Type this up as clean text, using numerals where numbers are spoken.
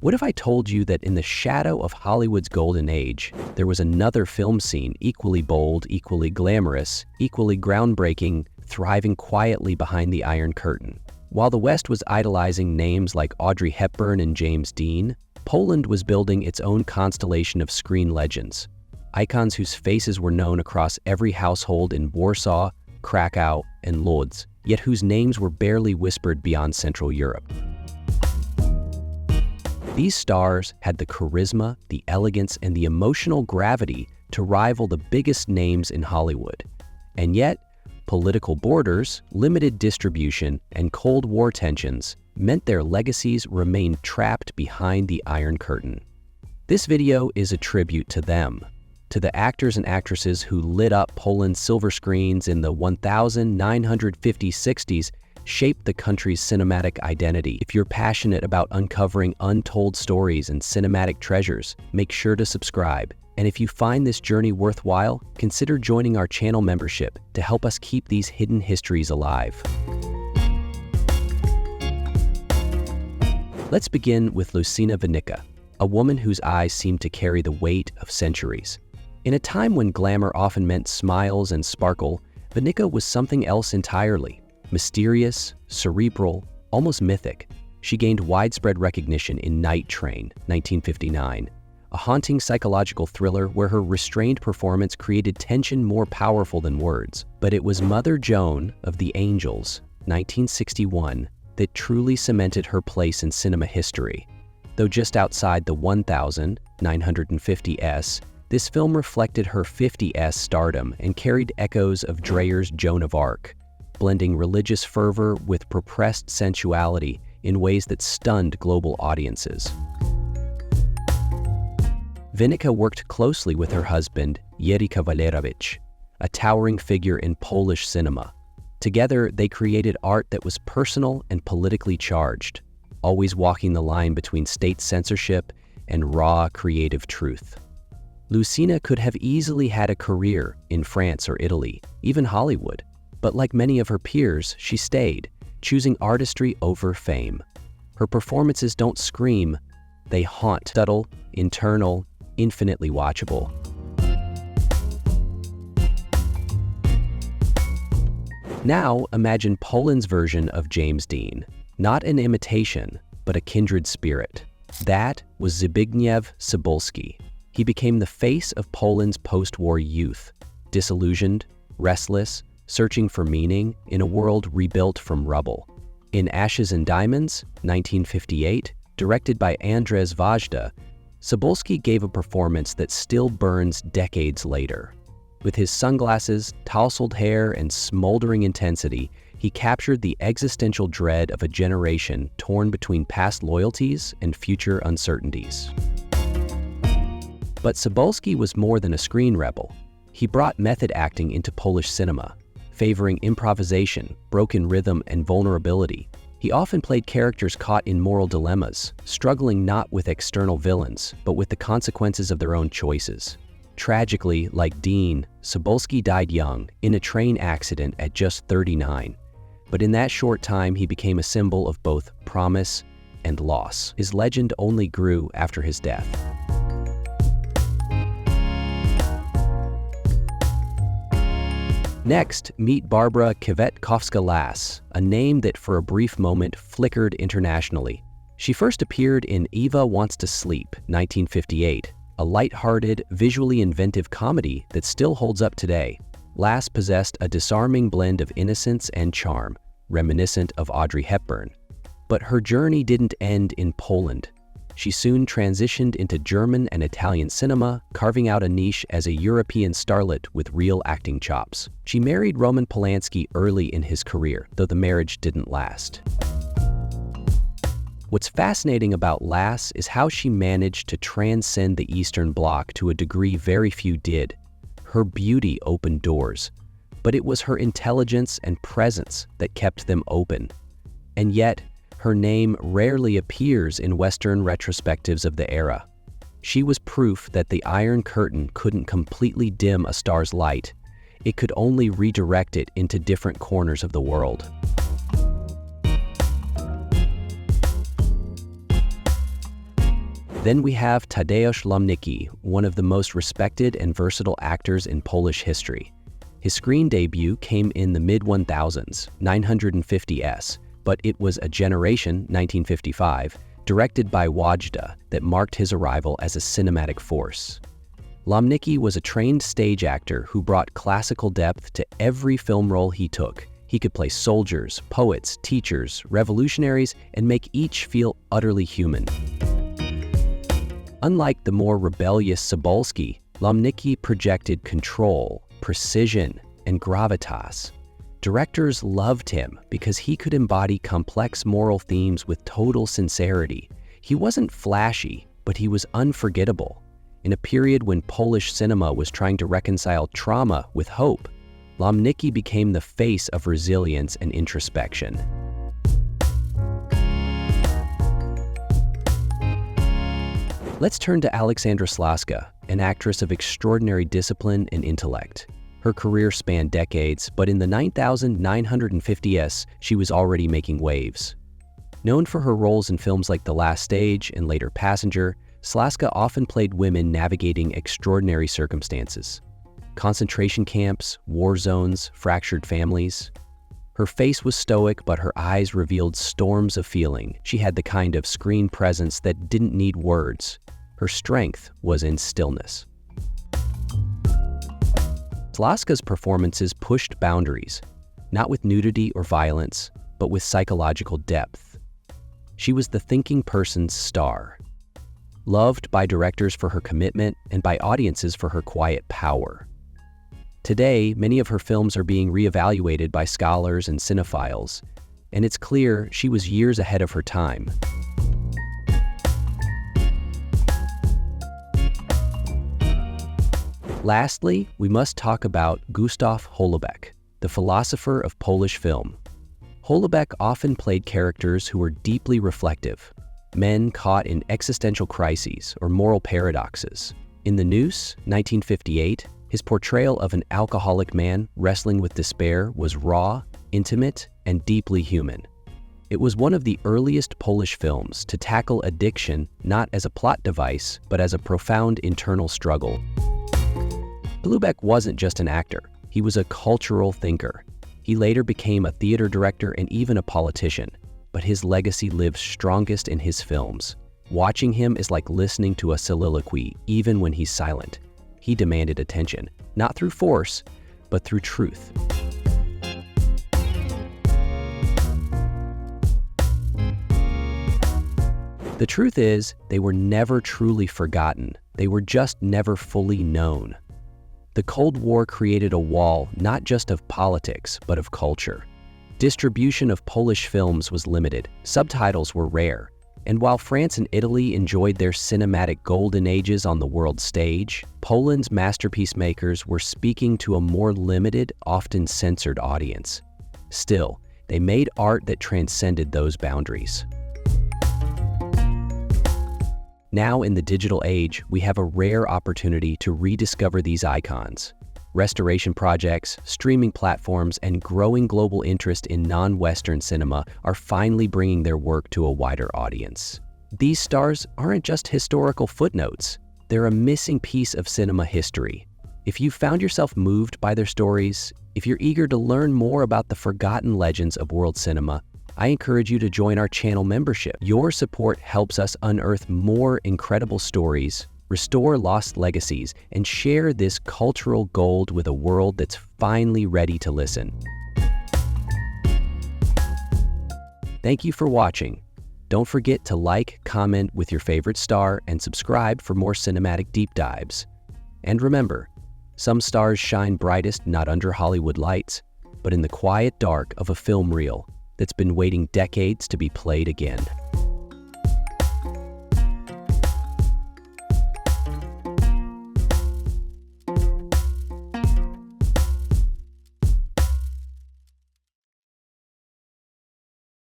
What if I told you that in the shadow of Hollywood's golden age, there was another film scene equally bold, equally glamorous, equally groundbreaking, thriving quietly behind the Iron Curtain? While the West was idolizing names like Audrey Hepburn and James Dean, Poland was building its own constellation of screen legends, icons whose faces were known across every household in Warsaw, Krakow, and Lodz, yet whose names were barely whispered beyond Central Europe. These stars had the charisma, the elegance, and the emotional gravity to rival the biggest names in Hollywood. And yet, political borders, limited distribution, and Cold War tensions meant their legacies remained trapped behind the Iron Curtain. This video is a tribute to them, to the actors and actresses who lit up Poland's silver screens in the 1950s, shaped the country's cinematic identity. If you're passionate about uncovering untold stories and cinematic treasures, make sure to subscribe. And if you find this journey worthwhile, consider joining our channel membership to help us keep these hidden histories alive. Let's begin with Lucyna Winnicka, a woman whose eyes seem to carry the weight of centuries. In a time when glamour often meant smiles and sparkle, Winnicka was something else entirely. Mysterious, cerebral, almost mythic, she gained widespread recognition in Night Train, 1959, a haunting psychological thriller where her restrained performance created tension more powerful than words. But it was Mother Joan of the Angels, 1961, that truly cemented her place in cinema history. Though just outside the 1950s, this film reflected her 50s stardom and carried echoes of Dreyer's Joan of Arc, blending religious fervor with repressed sensuality in ways that stunned global audiences. Winnicka worked closely with her husband, Jerzy Kawalerowicz, a towering figure in Polish cinema. Together, they created art that was personal and politically charged, always walking the line between state censorship and raw creative truth. Lucyna could have easily had a career in France or Italy, even Hollywood. But like many of her peers, she stayed, choosing artistry over fame. Her performances don't scream, they haunt, subtle, internal, infinitely watchable. Now imagine Poland's version of James Dean, not an imitation, but a kindred spirit. That was Zbigniew Sabolski. He became the face of Poland's post-war youth, disillusioned, restless, searching for meaning in a world rebuilt from rubble. In Ashes and Diamonds, 1958, directed by Andrzej Wajda, Sabolski gave a performance that still burns decades later. With his sunglasses, tousled hair, and smoldering intensity, he captured the existential dread of a generation torn between past loyalties and future uncertainties. But Sabolski was more than a screen rebel. He brought method acting into Polish cinema, favoring improvisation, broken rhythm, and vulnerability. He often played characters caught in moral dilemmas, struggling not with external villains, but with the consequences of their own choices. Tragically, like Dean, Sabolski died young, in a train accident at just 39. But in that short time, he became a symbol of both promise and loss. His legend only grew after his death. Next, meet Barbara Kvetkovska-Lass, a name that for a brief moment flickered internationally. She first appeared in Eva Wants to Sleep, 1958, a light-hearted, visually inventive comedy that still holds up today. Lass possessed a disarming blend of innocence and charm, reminiscent of Audrey Hepburn. But her journey didn't end in Poland. She soon transitioned into German and Italian cinema, carving out a niche as a European starlet with real acting chops. She married Roman Polanski early in his career, though the marriage didn't last. What's fascinating about Lass is how she managed to transcend the Eastern Bloc to a degree very few did. Her beauty opened doors, but it was her intelligence and presence that kept them open. And yet, her name rarely appears in Western retrospectives of the era. She was proof that the Iron Curtain couldn't completely dim a star's light. It could only redirect it into different corners of the world. Then we have Tadeusz Lamniki, one of the most respected and versatile actors in Polish history. His screen debut came in the mid-1000s, 950s, but it was A Generation, 1955, directed by Wajda, that marked his arrival as a cinematic force. Lamniki was a trained stage actor who brought classical depth to every film role he took. He could play soldiers, poets, teachers, revolutionaries, and make each feel utterly human. Unlike the more rebellious Sabolski, Lamniki projected control, precision, and gravitas. Directors loved him because he could embody complex moral themes with total sincerity. He wasn't flashy, but he was unforgettable. In a period when Polish cinema was trying to reconcile trauma with hope, Lamniki became the face of resilience and introspection. Let's turn to Alexandra Slaska, an actress of extraordinary discipline and intellect. Her career spanned decades, but in the 9,950s, she was already making waves. Known for her roles in films like The Last Stage and later Passenger, Slaska often played women navigating extraordinary circumstances. Concentration camps, war zones, fractured families. Her face was stoic, but her eyes revealed storms of feeling. She had the kind of screen presence that didn't need words. Her strength was in stillness. Slaska's performances pushed boundaries, not with nudity or violence, but with psychological depth. She was the thinking person's star, loved by directors for her commitment and by audiences for her quiet power. Today, many of her films are being reevaluated by scholars and cinephiles, and it's clear she was years ahead of her time. Lastly, we must talk about Gustaf Holbeck, the philosopher of Polish film. Holbeck often played characters who were deeply reflective, men caught in existential crises or moral paradoxes. In The Noose, 1958, his portrayal of an alcoholic man wrestling with despair was raw, intimate, and deeply human. It was one of the earliest Polish films to tackle addiction not as a plot device, but as a profound internal struggle. Holubek wasn't just an actor, he was a cultural thinker. He later became a theater director and even a politician, but his legacy lives strongest in his films. Watching him is like listening to a soliloquy, even when he's silent. He demanded attention, not through force, but through truth. The truth is, they were never truly forgotten. They were just never fully known. The Cold War created a wall not just of politics, but of culture. Distribution of Polish films was limited, subtitles were rare, and while France and Italy enjoyed their cinematic golden ages on the world stage, Poland's masterpiece makers were speaking to a more limited, often censored audience. Still, they made art that transcended those boundaries. Now in the digital age, we have a rare opportunity to rediscover these icons. Restoration projects, streaming platforms, and growing global interest in non-Western cinema are finally bringing their work to a wider audience. These stars aren't just historical footnotes, they're a missing piece of cinema history. If you found yourself moved by their stories, if you're eager to learn more about the forgotten legends of world cinema, I encourage you to join our channel membership. Your support helps us unearth more incredible stories, restore lost legacies, and share this cultural gold with a world that's finally ready to listen. Thank you for watching. Don't forget to like, comment with your favorite star, and subscribe for more cinematic deep dives. And remember, some stars shine brightest not under Hollywood lights, but in the quiet dark of a film reel that's been waiting decades to be played again.